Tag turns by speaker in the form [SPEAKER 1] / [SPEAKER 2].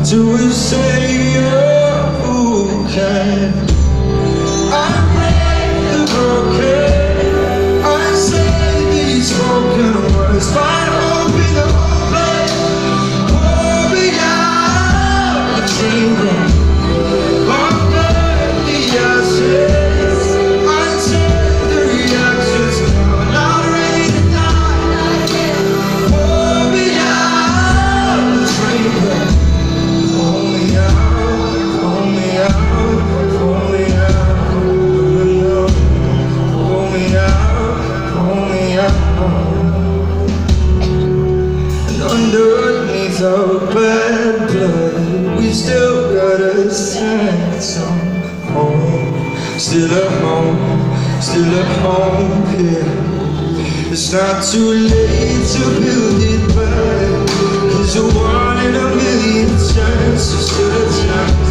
[SPEAKER 1] to a savior who can. I break the broken, I say these spoken words, find hope in the hopeless, pour me out the dream room, burn the ashes, I take the reactions, I'm not ready to die, pour me out the dream room. Pull me out, pull me out, pull me out, no, pull me out, pull me out. And underneath our bad blood, we still got a sense of home. Still at home, still at home here. It's not too late to build it back, 'cause you wanted a million chances to the time.